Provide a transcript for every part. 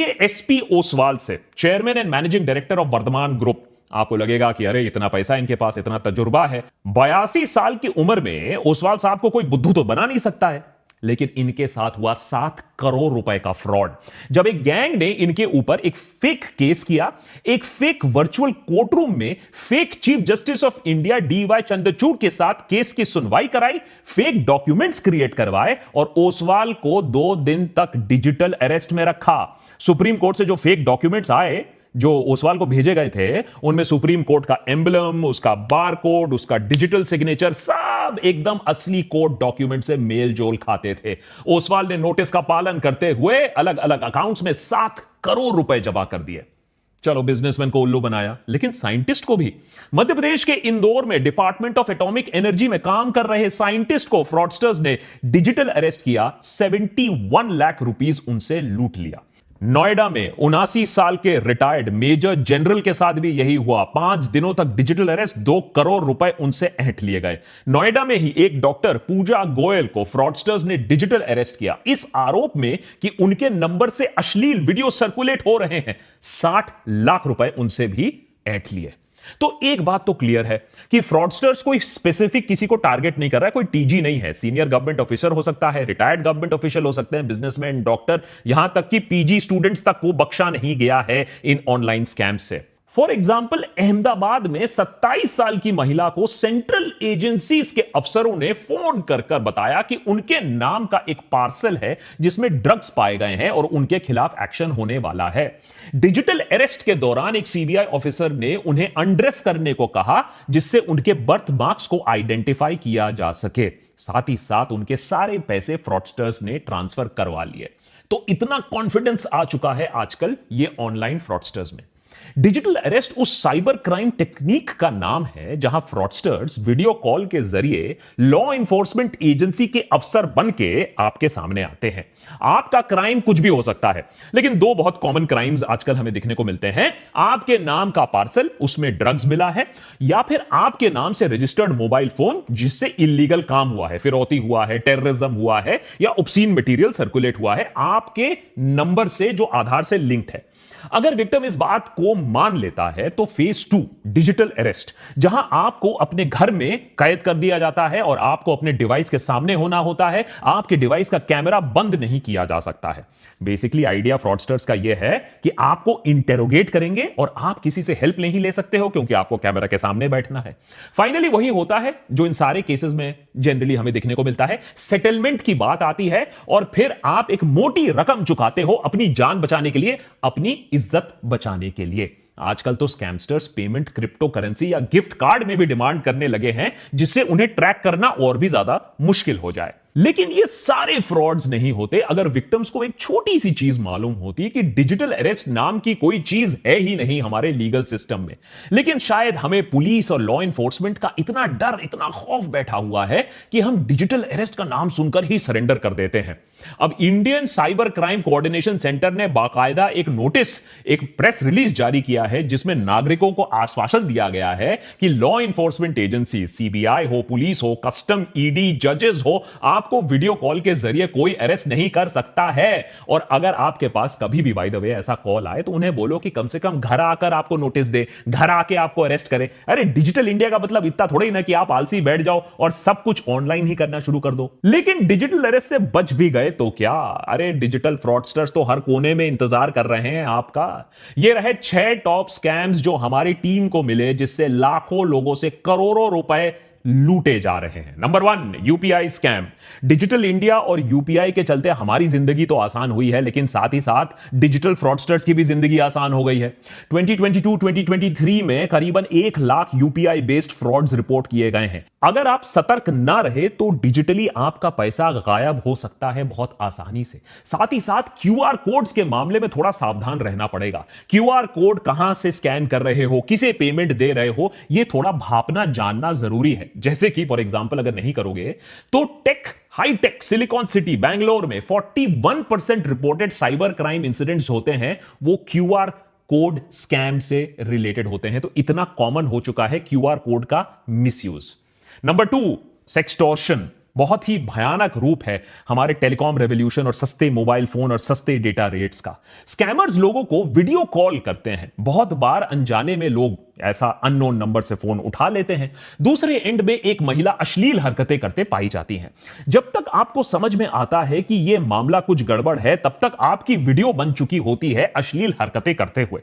के एसपी ओसवाल से, chairman and managing director of Vardhman group. आपको लगेगा कि अरे इतना पैसा इनके पास, इतना तजुर्बा है। 82 साल की उम्र में ओसवाल साहब को कोई बुद्धू तो बना नहीं सकता है, लेकिन इनके साथ हुआ 7 करोड़ रुपए का फ्रॉड। जब एक गैंग ने इनके ऊपर एक फेक केस किया, एक फेक वर्चुअल कोर्ट रूम में fake chief justice of India DY Chandrachud के साथ केस की सुनवाई कराई, फेक डॉक्यूमेंट्स क्रिएट करवाए और ओसवाल को 2 दिन तक डिजिटल अरेस्ट में रखा। सुप्रीम कोर्ट से जो फेक डॉक्यूमेंट्स आए, जो ओसवाल को भेजे गए थे, उनमें सुप्रीम कोर्ट का एम्बलम, उसका बार कोड, उसका डिजिटल सिग्नेचर, सब एकदम असली कोर्ट डॉक्यूमेंट से मेल जोल खाते थे। ओसवाल ने नोटिस का पालन करते हुए अलग अलग अकाउंट्स में 7 करोड़ रुपए जमा कर दिए। चलो, बिजनेसमैन को उल्लू बनाया, लेकिन साइंटिस्ट को भी। मध्य प्रदेश के इंदौर में डिपार्टमेंट ऑफ एटॉमिक एनर्जी में काम कर रहे साइंटिस्ट को फ्रॉडस्टर्स ने डिजिटल अरेस्ट किया, 71 लाख रुपीस उनसे लूट लिया। नोएडा में 79 साल के रिटायर्ड मेजर जनरल के साथ भी यही हुआ। 5 दिनों तक डिजिटल अरेस्ट, 2 करोड़ रुपए उनसे ऐंठ लिए गए। नोएडा में ही एक डॉक्टर पूजा गोयल को फ्रॉडस्टर्स ने डिजिटल अरेस्ट किया, इस आरोप में कि उनके नंबर से अश्लील वीडियो सर्कुलेट हो रहे हैं। 60 लाख रुपए उनसे भी ऐंठ लिए। तो एक बात तो क्लियर है कि फ्रॉडस्टर्स कोई स्पेसिफिक किसी को टारगेट नहीं कर रहा है, कोई टीजी नहीं है। सीनियर गवर्नमेंट ऑफिसर हो सकता है, रिटायर्ड गवर्नमेंट ऑफिशियल हो सकते हैं, बिजनेसमैन, डॉक्टर, यहां तक कि पीजी स्टूडेंट्स तक को बख्शा नहीं गया है इन ऑनलाइन स्कैम से। फॉर एग्जाम्पल, अहमदाबाद में 27 साल की महिला को सेंट्रल एजेंसीज के अफसरों ने फोन कर कर बताया कि उनके नाम का एक पार्सल है जिसमें ड्रग्स पाए गए हैं और उनके खिलाफ एक्शन होने वाला है। डिजिटल अरेस्ट के दौरान एक सीबीआई ऑफिसर ने उन्हें अनड्रेस करने को कहा, जिससे उनके बर्थ मार्क्स को आइडेंटिफाई किया जा सके। साथ ही साथ उनके सारे पैसे फ्रॉडस्टर्स ने ट्रांसफर करवा लिए। तो इतना कॉन्फिडेंस आ चुका है आजकल ये ऑनलाइन फ्रॉडस्टर्स में। डिजिटल अरेस्ट उस साइबर क्राइम टेक्निक का नाम है जहां फ्रॉडस्टर्स वीडियो कॉल के जरिए लॉ इन्फोर्समेंट एजेंसी के अफसर बन के आपके सामने आते हैं। आपका क्राइम कुछ भी हो सकता है, लेकिन 2 बहुत कॉमन क्राइम्स आजकल हमें दिखने को मिलते हैं। आपके नाम का पार्सल, उसमें ड्रग्स मिला है, या फिर आपके नाम से रजिस्टर्ड मोबाइल फोन जिससे इलीगल काम हुआ है, फिरौती हुआ है, टेररिज्म हुआ है, या ऑब्सीन मटेरियल सर्कुलेट हुआ है आपके नंबर से जो आधार से लिंक्ड है। अगर विक्टिम इस बात को मान लेता है तो फेज 2 डिजिटल अरेस्ट, जहां आपको अपने घर में कैद कर दिया जाता है और आपको अपने डिवाइस के सामने होना होता है। आपके डिवाइस का कैमरा बंद नहीं किया जा सकता है। बेसिकली आइडिया फ्रॉडस्टर्स का यह है कि आपको इंटेरोगेट करेंगे और आप किसी से हेल्प नहीं ले सकते हो क्योंकि आपको कैमरा के सामने बैठना है। फाइनली वही होता है जो इन सारे केसेस में जनरली हमें देखने को मिलता है। सेटलमेंट की बात आती है और फिर आप एक मोटी रकम चुकाते हो अपनी जान बचाने के लिए, अपनी इज्जत बचाने के लिए। आजकल तो स्कैमस्टर्स पेमेंट क्रिप्टो करेंसी या गिफ्ट कार्ड में भी डिमांड करने लगे हैं, जिससे उन्हें ट्रैक करना और भी ज्यादा मुश्किल हो जाए। लेकिन ये सारे फ्रॉड्स नहीं होते अगर विक्टिम्स को एक छोटी सी चीज मालूम होती कि डिजिटल अरेस्ट नाम की कोई चीज है ही नहीं हमारे लीगल सिस्टम में। लेकिन शायद हमें पुलिस और लॉ इन्फोर्समेंट का इतना डर, इतना खौफ बैठा हुआ है कि हम डिजिटल अरेस्ट का नाम सुनकर ही सरेंडर कर देते हैं। अब Indian cyber crime coordination centre ने बाकायदा एक नोटिस, एक प्रेस रिलीज जारी किया है जिसमें नागरिकों को आश्वासन दिया गया है कि लॉ इन्फोर्समेंट एजेंसी, सीबीआई हो, पुलिस हो, कस्टम, ईडी, जजेस हो, आपको वीडियो कॉल के जरिए कोई अरेस्ट नहीं कर सकता है। और अगर आपके पास कभी भी बाय द वे ऐसा कॉल आए तो उन्हें बोलो कि कम से कम घर आकर आपको नोटिस दे, घर आके आपको अरेस्ट करे। अरे डिजिटल इंडिया का मतलब इतना थोड़ा ही ना कि आप आलसी बैठ जाओ और सब कुछ ऑनलाइन ही करना शुरू कर दो। लेकिन डिजिटल अरेस्ट से बच भी गए तो क्या? अरे डिजिटल फ्रॉडस्टर्स तो हर कोने में इंतजार कर रहे हैं आपका। ये रहे 6 टॉप स्कैम्स जो हमारी टीम को मिले, जिससे लाखों लोगों से करोड़ों रुपए लूटे जा रहे हैं। Number 1, UPI scam. Digital India और यूपीआई के चलते हमारी जिंदगी तो आसान हुई है, लेकिन साथ ही साथ डिजिटल फ्रॉडस्टर्स की भी जिंदगी आसान हो गई है। 2022-2023 में करीबन 1 lakh UPI based frauds report किए गए हैं। अगर आप सतर्क ना रहे तो डिजिटली आपका पैसा गायब हो सकता है बहुत आसानी से। साथ ही साथ क्यूआर कोड्स के मामले में थोड़ा सावधान रहना पड़ेगा। क्यूआर कोड कहां से स्कैन कर रहे हो, किसे पेमेंट दे रहे हो, यह थोड़ा भापना जानना जरूरी है। जैसे कि फॉर एग्जांपल अगर नहीं करोगे तो हाईटेक सिलिकॉन सिटी बैंगलोर में 41% रिपोर्टेड साइबर क्राइम इंसिडेंट्स होते हैं, वो क्यूआर कोड स्कैम से रिलेटेड होते हैं। तो इतना कॉमन हो चुका है क्यूआर कोड का मिसयूज। Number 2, sextortion. बहुत ही भयानक रूप है हमारे टेलीकॉम रेवोल्यूशन और सस्ते मोबाइल फोन और सस्ते डेटा रेट्स का। स्कैमर्स लोगों को वीडियो कॉल करते हैं। बहुत बार अनजाने में लोग ऐसा अननोन नंबर से फोन उठा लेते हैं। दूसरे एंड में एक महिला अश्लील हरकतें करते पाई जाती हैं। जब तक आपको समझ में आता है कि यह मामला कुछ गड़बड़ है, तब तक आपकी वीडियो बन चुकी होती है अश्लील हरकतें करते हुए।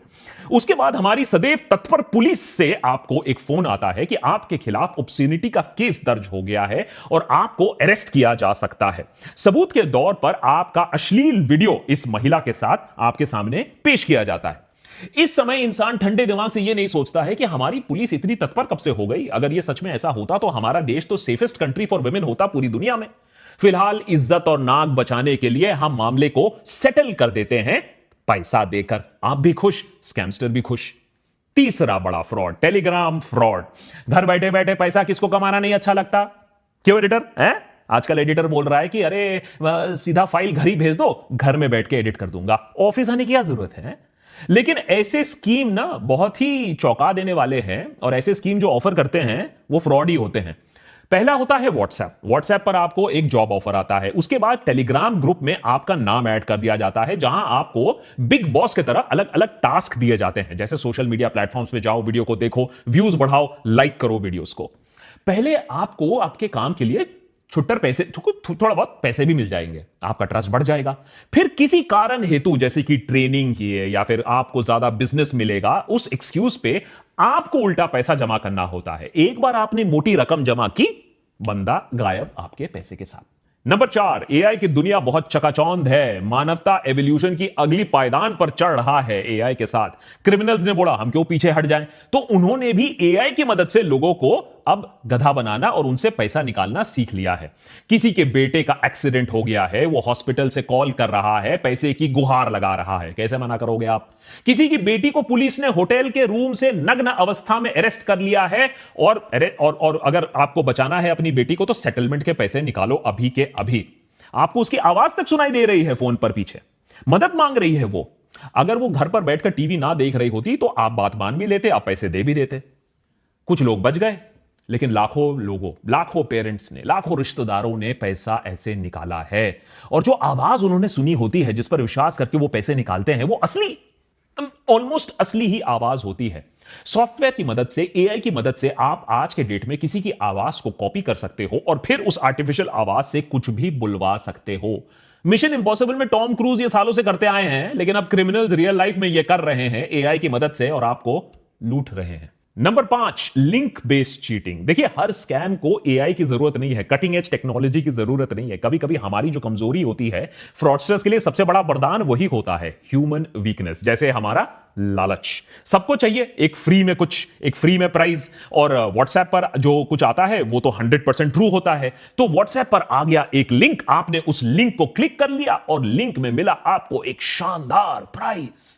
उसके बाद हमारी सदैव तत्पर पुलिस से आपको एक फोन आता है कि आपके खिलाफ ऑब्स्सेनिटी का केस दर्ज हो गया है और आपको अरेस्ट किया जा सकता है। सबूत के दौर पर आपका अश्लील वीडियो इस महिला के साथ आपके सामने पेश किया जाता है। इस समय इंसान ठंडे दिमाग से यह नहीं सोचता है कि हमारी पुलिस इतनी तत्पर कब से हो गई। अगर यह सच में ऐसा होता तो हमारा देश तो सेफेस्ट कंट्री फॉर वुमेन होता पूरी दुनिया में। फिलहाल इज्जत और नाक बचाने के लिए हम मामले को सेटल कर देते हैं पैसा देकर। आप भी खुश, स्कैमस्टर भी खुश। तीसरा बड़ा फ्रॉड, टेलीग्राम फ्रॉड। घर बैठे बैठे पैसा किसको कमाना नहीं अच्छा लगता? क्यों एडिटर है? आजकल एडिटर बोल रहा है कि अरे सीधा फाइल घर ही भेज दो, घर में बैठ के एडिट कर दूंगा, ऑफिस आने की क्या जरूरत है। लेकिन ऐसे स्कीम ना बहुत ही चौंका देने वाले हैं और ऐसे स्कीम जो ऑफर करते हैं वो फ्रॉड ही होते हैं। पहला होता है व्हाट्सएप पर आपको एक जॉब ऑफर आता है। उसके बाद टेलीग्राम ग्रुप में आपका नाम ऐड कर दिया जाता है, जहां आपको बिग बॉस की तरह अलग अलग टास्क दिए जाते हैं। जैसे सोशल मीडिया प्लेटफॉर्म्स पे जाओ, वीडियो को देखो, व्यूज बढ़ाओ, लाइक करो वीडियोस को। पहले आपको आपके काम के लिए छुट्टर पैसे, थोड़ा बहुत पैसे भी मिल जाएंगे, आपका ट्रस्ट बढ़ जाएगा। फिर किसी कारण हेतु जैसे कि ट्रेनिंग की है या फिर आपको ज्यादा बिजनेस मिलेगा, उस एक्सक्यूज पे आपको उल्टा पैसा जमा करना होता है। एक बार आपने मोटी रकम जमा की, बंदा गायब आपके पैसे के साथ। नंबर 4, एआई की दुनिया बहुत चकाचौंध है। मानवता एवोल्यूशन की अगली पायदान पर चढ़ रहा है एआई के साथ। क्रिमिनल्स ने बोला हम क्यों पीछे हट जाएं, तो उन्होंने भी एआई की मदद से लोगों को अब गधा बनाना और उनसे पैसा निकालना सीख लिया है। किसी के बेटे का एक्सीडेंट हो गया है, वो हॉस्पिटल से कॉल कर रहा है, पैसे की गुहार लगा रहा है, कैसे मना करोगे आप? किसी की बेटी को पुलिस ने होटल के रूम से नग्न अवस्था में अरेस्ट कर लिया है और अगर आपको बचाना है अपनी बेटी को तो सेटलमेंट के पैसे निकालो अभी के अभी। आपको उसकी आवाज तक सुनाई दे रही है फोन पर, पीछे मदद मांग रही है वो। अगर वो घर पर बैठकर टीवी ना देख रही होती तो आप बात मान भी लेते, आप पैसे दे भी देते। कुछ लोग बच गए, लेकिन लाखों लोगों, लाखों पेरेंट्स ने, लाखों रिश्तेदारों ने पैसा ऐसे निकाला है। और जो आवाज उन्होंने सुनी होती है, जिस पर विश्वास करके वो पैसे निकालते हैं, वो असली, ऑलमोस्ट असली ही आवाज होती है। सॉफ्टवेयर की मदद से, एआई की मदद से आप आज के डेट में किसी की आवाज को कॉपी कर सकते हो और फिर उस आर्टिफिशियल आवाज से कुछ भी बुलवा सकते हो। मिशन इंपॉसिबल में टॉम क्रूज ये सालों से करते आए हैं, लेकिन अब क्रिमिनल्स रियल लाइफ में ये कर रहे हैं एआई की मदद से और आपको लूट रहे हैं। Number 5, link based cheating. देखिए, हर स्कैम को एआई की जरूरत नहीं है, कटिंग एज टेक्नोलॉजी की जरूरत नहीं है। कभी कभी हमारी जो कमजोरी होती है, फ्रॉडस्टर्स के लिए सबसे बड़ा वरदान वही होता है, ह्यूमन वीकनेस। जैसे हमारा लालच। सबको चाहिए एक फ्री में प्राइज, और व्हाट्सएप पर जो कुछ आता है वो तो 100% ट्रू होता है। तो व्हाट्सएप पर आ गया एक लिंक, आपने उस लिंक को क्लिक कर लिया और लिंक में मिला आपको एक शानदार प्राइज।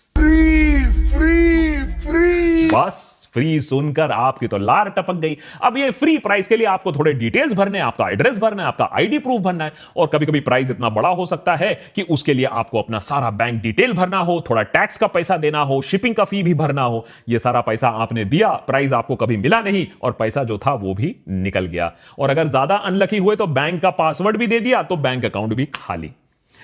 फ्री बस फ्री सुनकर आपकी तो लार टपक गई। अब ये फ्री प्राइस के लिए आपको थोड़े डिटेल्स भरने, आपका एड्रेस भरना है, आपका आईडी प्रूफ भरना है, और कभी कभी प्राइस इतना बड़ा हो सकता है कि उसके लिए आपको अपना सारा बैंक डिटेल भरना हो, थोड़ा टैक्स का पैसा देना हो, शिपिंग का फी भी भरना हो। ये सारा पैसा आपने दिया, प्राइस आपको कभी मिला नहीं और पैसा जो था वो भी निकल गया। और अगर ज्यादा अनलकी हुए तो बैंक का पासवर्ड भी दे दिया तो बैंक अकाउंट भी खाली।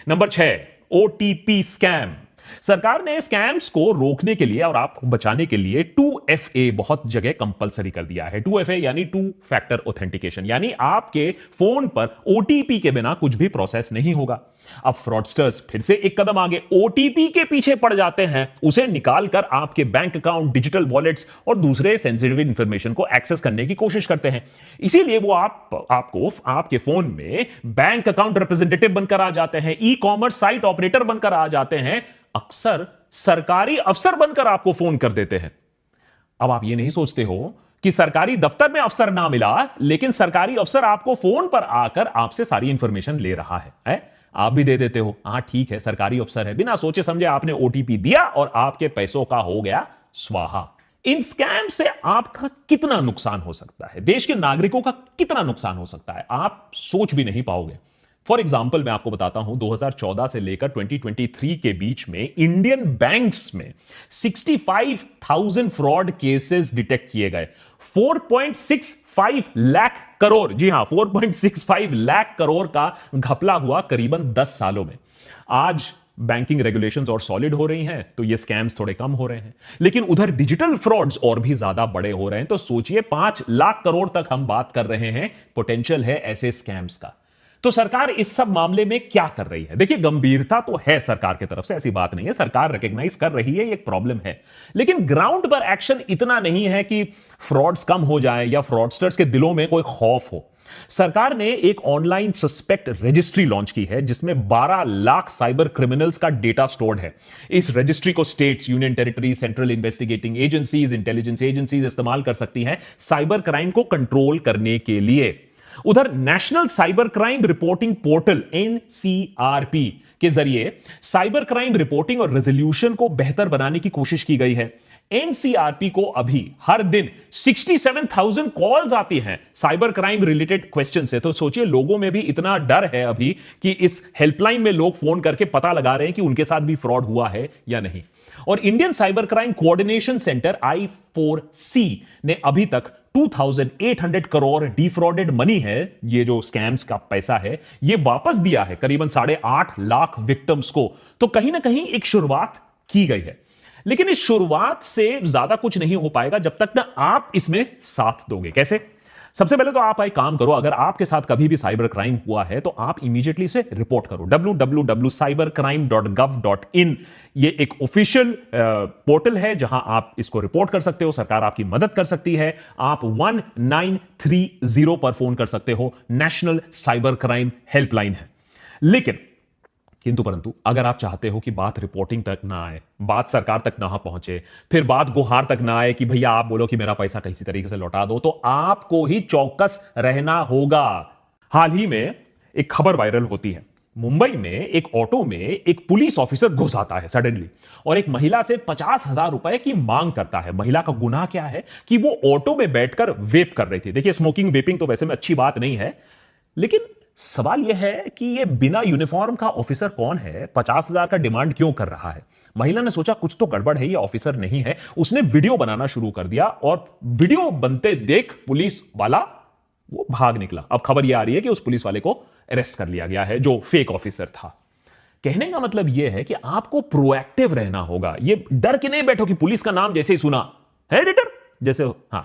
Number 6, OTP scam. सरकार ने स्कैम्स को रोकने के लिए और आपको बचाने के लिए 2FA बहुत जगह कंपलसरी कर दिया है। 2FA यानी 2 फैक्टर ऑथेंटिकेशन, यानी आपके फोन पर ओटीपी के बिना कुछ भी प्रोसेस नहीं होगा। अब फ्रॉडस्टर्स फिर से एक कदम आगे, ओटीपी के पीछे पड़ जाते हैं, उसे निकालकर आपके बैंक अकाउंट, डिजिटल वॉलेट्स और दूसरे सेंसिटिव इंफॉर्मेशन को एक्सेस करने की कोशिश करते हैं। इसीलिए वो आपको आपके फोन में बैंक अकाउंट रिप्रेजेंटेटिव बनकर आ जाते हैं, ई कॉमर्स साइट ऑपरेटर बनकर आ जाते हैं, अक्सर सरकारी अफसर बनकर आपको फोन कर देते हैं। अब आप ये नहीं सोचते हो कि सरकारी दफ्तर में अफसर ना मिला, लेकिन सरकारी अफसर आपको फोन पर आकर आपसे सारी इंफॉर्मेशन ले रहा है? आप भी दे देते हो, हां ठीक है सरकारी अफसर है, बिना सोचे समझे आपने ओटीपी दिया और आपके पैसों का हो गया स्वाहा। इन स्कैम से आपका कितना नुकसान हो सकता है, देश के नागरिकों का कितना नुकसान हो सकता है, आप सोच भी नहीं पाओगे। फॉर एग्जाम्पल मैं आपको बताता हूं 2014 से लेकर 2023 के बीच में इंडियन बैंक्स में 65,000 फ्रॉड केसेस डिटेक्ट किए गए। 4.65 लाख करोड़, जी हां 4.65 लाख करोड़ का घपला हुआ करीबन 10 सालों में। आज बैंकिंग रेगुलेशंस और सॉलिड हो रही हैं तो ये स्कैम्स थोड़े कम हो रहे हैं, लेकिन उधर डिजिटल फ्रॉड्स और भी ज्यादा बड़े हो रहे हैं। तो सोचिए 5 लाख करोड़ तक हम बात कर रहे हैं पोटेंशियल है ऐसे स्कैम्स का। तो सरकार इस सब मामले में क्या कर रही है? देखिए, गंभीरता तो है सरकार की तरफ से, ऐसी बात नहीं है, सरकार रिकॉग्नाइज कर रही है ये एक प्रॉब्लम है, लेकिन ग्राउंड पर एक्शन इतना नहीं है कि फ्रॉड्स कम हो जाए या फ्रॉडस्टर्स के दिलों में कोई खौफ हो। सरकार ने एक ऑनलाइन सस्पेक्ट रजिस्ट्री लॉन्च की है जिसमें 12 लाख साइबर क्रिमिनल्स का डेटा स्टोर्ड है। इस रजिस्ट्री को states, union territory, central investigating agencies, intelligence agencies इस्तेमाल कर सकती हैं साइबर क्राइम को कंट्रोल करने के लिए। उधर national cyber crime reporting portal NCRP के जरिए साइबर क्राइम रिपोर्टिंग और रेजोल्यूशन को बेहतर बनाने की कोशिश की गई है। एनसीआरपी को अभी हर दिन 67,000 कॉल्स आती हैं साइबर क्राइम रिलेटेड क्वेश्चन से। तो सोचिए, लोगों में भी इतना डर है अभी कि इस हेल्पलाइन में लोग फोन करके पता लगा रहे हैं कि उनके साथ भी फ्रॉड हुआ है या नहीं। और Indian cyber crime coordination centre I4C ने अभी तक 2,800 करोड़ डिफ्रॉडेड मनी है, ये जो स्कैम्स का पैसा है, ये वापस दिया है करीबन 8.5 लाख विक्टिम्स को। तो कहीं ना कहीं एक शुरुआत की गई है, लेकिन इस शुरुआत से ज्यादा कुछ नहीं हो पाएगा जब तक ना आप इसमें साथ दोगे। कैसे? सबसे पहले तो आप एक काम करो, अगर आपके साथ कभी भी साइबर क्राइम हुआ है तो आप इमीडिएटली इसे रिपोर्ट करो। www.cybercrime.gov.in ये एक ऑफिशियल पोर्टल है जहां आप इसको रिपोर्ट कर सकते हो, सरकार आपकी मदद कर सकती है। आप 1930 पर फोन कर सकते हो, नेशनल साइबर क्राइम हेल्पलाइन है। लेकिन किंतु परंतु अगर आप चाहते हो कि बात रिपोर्टिंग तक ना आए, बात सरकार तक ना पहुंचे, फिर बात गुहार तक ना आए कि भैया आप बोलो कि मेरा पैसा किसी तरीके से लौटा दो, तो आपको ही चौकस रहना होगा। हाल ही में एक खबर वायरल होती है। मुंबई में एक ऑटो में एक पुलिस ऑफिसर घुस आता है सडनली और एक महिला से 50,000 रुपए की मांग करता है। महिला का गुनाह क्या है कि वो ऑटो में बैठकर वेप कर रही थी। देखिए, स्मोकिंग वेपिंग तो वैसे में अच्छी बात नहीं है, लेकिन सवाल यह है कि यह बिना यूनिफॉर्म का ऑफिसर कौन है, 50,000 का डिमांड क्यों कर रहा है? महिला ने सोचा कुछ तो गड़बड़ है, ये ऑफिसर नहीं है। उसने वीडियो बनाना शुरू कर दिया और वीडियो बनते देख पुलिस वाला वो भाग निकला। अब खबर यह आ रही है कि उस पुलिस वाले को अरेस्ट कर लिया गया है जो फेक ऑफिसर था। कहने का मतलब यह है कि आपको प्रोएक्टिव रहना होगा। ये डर के नहीं बैठो कि पुलिस का नाम जैसे ही सुना है रिटर जैसे, हां,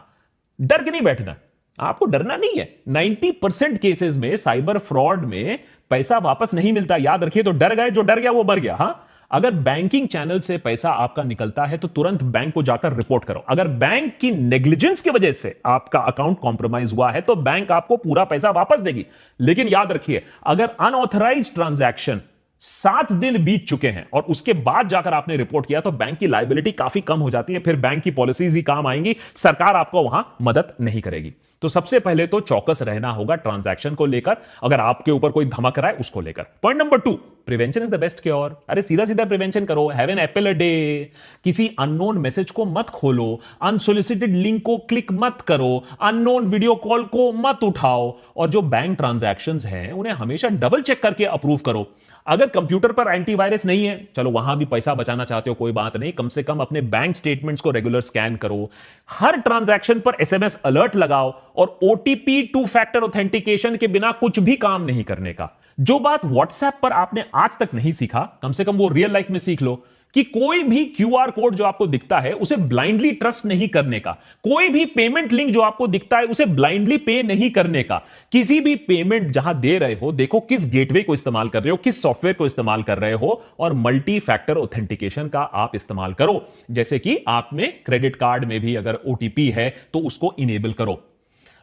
डर के नहीं बैठना, आपको डरना नहीं है। 90% केसेस में साइबर फ्रॉड में पैसा वापस नहीं मिलता, याद रखिए। तो डर गए, जो डर गया वो मर गया। हां, अगर बैंकिंग चैनल से पैसा आपका निकलता है तो तुरंत बैंक को जाकर रिपोर्ट करो। अगर बैंक की नेग्लिजेंस की वजह से आपका अकाउंट कॉम्प्रोमाइज हुआ है तो बैंक आपको पूरा पैसा वापस देगी। लेकिन याद रखिए, अगर अनऑथराइज्ड ट्रांजैक्शन 7 दिन बीत चुके हैं और उसके बाद जाकर आपने रिपोर्ट किया तो बैंक की लायबिलिटी काफी कम हो जाती है। फिर बैंक की पॉलिसीज ही काम आएंगी, सरकार आपको वहां मदद नहीं करेगी। तो सबसे पहले तो चौकस रहना होगा ट्रांजैक्शन को लेकर, अगर आपके ऊपर कोई धमक रहा है उसको लेकर। Point number 2, prevention is the best cure. अरे सीधा सीधा प्रिवेंशन करो। Have an apple a day. किसी अननोन मैसेज को मत खोलो, अनसोलिसिटेड लिंक को क्लिक मत करो, अननोन वीडियो कॉल को मत उठाओ, और जो बैंक ट्रांजैक्शंस हैं उन्हें हमेशा डबल चेक करके अप्रूव करो। अगर कंप्यूटर पर एंटीवायरस नहीं है, चलो वहां भी पैसा बचाना चाहते हो कोई बात नहीं, कम से कम अपने बैंक स्टेटमेंट्स को रेगुलर स्कैन करो। हर ट्रांजैक्शन पर एसएमएस अलर्ट लगाओ और ओटीपी 2 फैक्टर ऑथेंटिकेशन के बिना कुछ भी काम नहीं करने का। जो बात व्हाट्सएप पर आपने आज तक नहीं सीखा, कम से कम वो रियल लाइफ में सीख लो कि कोई भी क्यूआर कोड जो आपको दिखता है उसे ब्लाइंडली ट्रस्ट नहीं करने का। कोई भी पेमेंट लिंक जो आपको दिखता है उसे ब्लाइंडली पे नहीं करने का। किसी भी पेमेंट जहां दे रहे हो, देखो किस गेटवे को इस्तेमाल कर रहे हो, किस सॉफ्टवेयर को इस्तेमाल कर रहे हो, और मल्टी फैक्टर ऑथेंटिकेशन का आप इस्तेमाल करो। जैसे कि आप में क्रेडिट कार्ड में भी अगर ओटीपी है तो उसको इनेबल करो।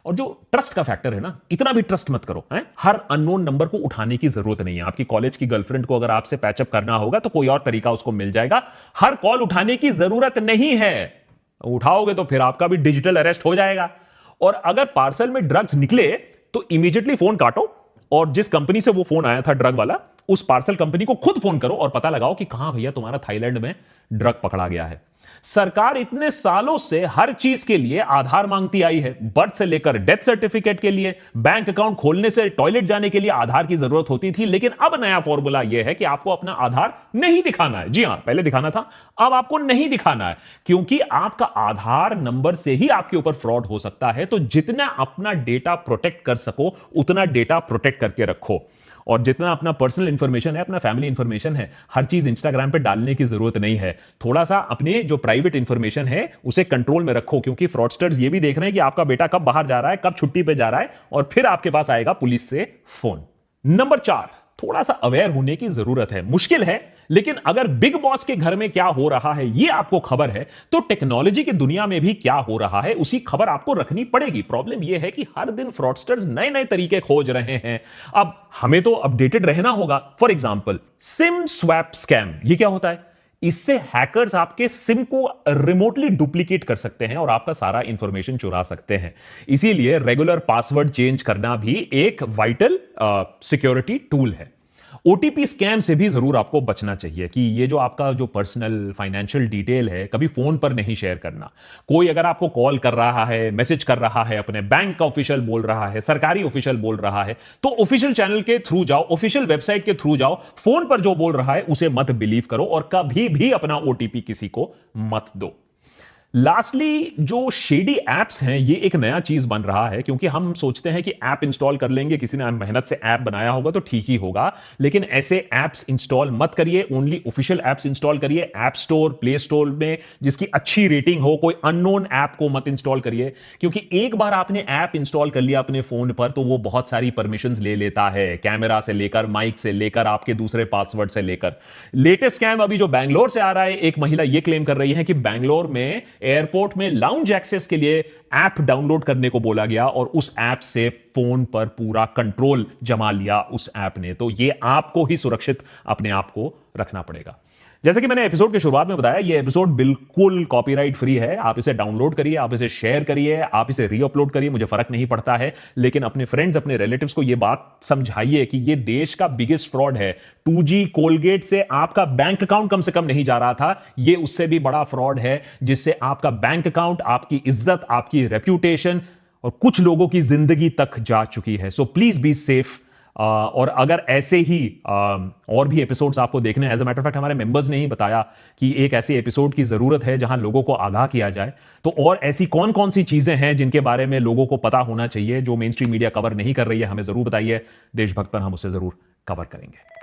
और जो ट्रस्ट का फैक्टर है ना, इतना भी ट्रस्ट मत करो। हर अननोन नंबर को उठाने की जरूरत नहीं है। आपकी कॉलेज की गर्लफ्रेंड को अगर आपसे पैचअप करना होगा तो कोई और तरीका उसको मिल जाएगा। हर कॉल उठाने की जरूरत नहीं है। उठाओगे तो फिर आपका भी डिजिटल अरेस्ट हो जाएगा। और अगर पार्सल में ड्रग्स निकले तो इमीडिएटली फोन काटो और जिस कंपनी से वो फोन आया था ड्रग वाला, उस पार्सल कंपनी को खुद फोन करो और पता लगाओ कि कहां भैया तुम्हारा थाईलैंड में ड्रग पकड़ा गया है। सरकार इतने सालों से हर चीज के लिए आधार मांगती आई है। बर्थ से लेकर डेथ सर्टिफिकेट के लिए, बैंक अकाउंट खोलने से टॉयलेट जाने के लिए आधार की जरूरत होती थी। लेकिन अब नया फॉर्मूला यह है कि आपको अपना आधार नहीं दिखाना है। जी हां, पहले दिखाना था, अब आपको नहीं दिखाना है, क्योंकि आपका आधार नंबर से ही आपके ऊपर फ्रॉड हो सकता है। तो जितना अपना डेटा प्रोटेक्ट कर सको उतना डेटा प्रोटेक्ट करके रखो। और जितना अपना पर्सनल इंफॉर्मेशन है, अपना फैमिली इंफॉर्मेशन है, हर चीज इंस्टाग्राम पे डालने की जरूरत नहीं है। थोड़ा सा अपने जो प्राइवेट इंफॉर्मेशन है उसे कंट्रोल में रखो, क्योंकि फ्रॉडस्टर्स ये भी देख रहे हैं कि आपका बेटा कब बाहर जा रहा है, कब छुट्टी पे जा रहा है, और फिर आपके पास आएगा पुलिस से फोन। नंबर 4, थोड़ा सा अवेयर होने की जरूरत है। मुश्किल है, लेकिन अगर बिग बॉस के घर में क्या हो रहा है ये आपको खबर है, तो टेक्नोलॉजी की दुनिया में भी क्या हो रहा है उसी खबर आपको रखनी पड़ेगी। प्रॉब्लम यह है कि हर दिन फ्रॉडस्टर्स नए नए तरीके खोज रहे हैं। अब हमें तो अपडेटेड रहना होगा। For example, SIM swap scam, ये क्या होता है? इससे हैकर्स आपके सिम को रिमोटली डुप्लीकेट कर सकते हैं और आपका सारा इंफॉर्मेशन चुरा सकते हैं। इसीलिए रेगुलर पासवर्ड चेंज करना भी एक वाइटल सिक्योरिटी टूल है। ओटीपी स्कैम से भी जरूर आपको बचना चाहिए कि ये जो आपका जो पर्सनल फाइनेंशियल डिटेल है कभी फोन पर नहीं शेयर करना। कोई अगर आपको कॉल कर रहा है, मैसेज कर रहा है, अपने बैंक का ऑफिशियल बोल रहा है, सरकारी ऑफिशियल बोल रहा है, तो ऑफिशियल चैनल के थ्रू जाओ, ऑफिशियल वेबसाइट के थ्रू जाओ। फोन पर जो बोल रहा है उसे मत बिलीव करो और कभी भी अपना ओटीपी किसी को मत दो। लास्टली, जो शेडी एप्स हैं ये एक नया चीज बन रहा है, क्योंकि हम सोचते हैं कि ऐप इंस्टॉल कर लेंगे, किसी ने मेहनत से ऐप बनाया होगा तो ठीक ही होगा। लेकिन ऐसे एप्स इंस्टॉल मत करिए, ओनली ऑफिशियल एप्स इंस्टॉल करिए। ऐप स्टोर, प्ले स्टोर में जिसकी अच्छी रेटिंग हो, कोई अननोन ऐप को मत इंस्टॉल करिए, क्योंकि एक बार आपने ऐप इंस्टॉल कर लिया अपने फोन पर तो वो बहुत सारी परमिशंस ले लेता है, कैमरा से लेकर, माइक से लेकर, आपके दूसरे पासवर्ड से लेकर। लेटेस्ट स्कैम अभी जो बैंगलोर से आ रहा है, एक महिला ये क्लेम कर रही है कि बैंगलोर में एयरपोर्ट में लाउंज एक्सेस के लिए ऐप डाउनलोड करने को बोला गया और उस ऐप से फोन पर पूरा कंट्रोल जमा लिया उस ऐप ने। तो ये आपको ही सुरक्षित अपने आप को रखना पड़ेगा। जैसे कि मैंने एपिसोड के शुरुआत में बताया, ये एपिसोड बिल्कुल कॉपीराइट फ्री है। आप इसे डाउनलोड करिए, आप इसे शेयर करिए, आप इसे रीअपलोड करिए, मुझे फर्क नहीं पड़ता है। लेकिन अपने फ्रेंड्स, अपने रिलेटिव्स को यह बात समझाइए कि यह देश का बिगेस्ट फ्रॉड है। 2G कोलगेट से आपका बैंक अकाउंट कम से कम नहीं जा रहा था, यह उससे भी बड़ा फ्रॉड है, जिससे आपका बैंक अकाउंट, आपकी इज्जत, आपकी रेप्यूटेशन और कुछ लोगों की जिंदगी तक जा चुकी है। So please be safe. और अगर ऐसे ही और भी एपिसोड्स आपको देखने हैं, as a matter of fact हमारे मेंबर्स ने ही बताया कि एक ऐसे एपिसोड की जरूरत है जहां लोगों को आगाह किया जाए, तो और ऐसी कौन कौन सी चीजें हैं जिनके बारे में लोगों को पता होना चाहिए, जो मेन स्ट्रीम मीडिया कवर नहीं कर रही है, हमें जरूर बताइए। देशभक्त पर हम उसे जरूर कवर करेंगे।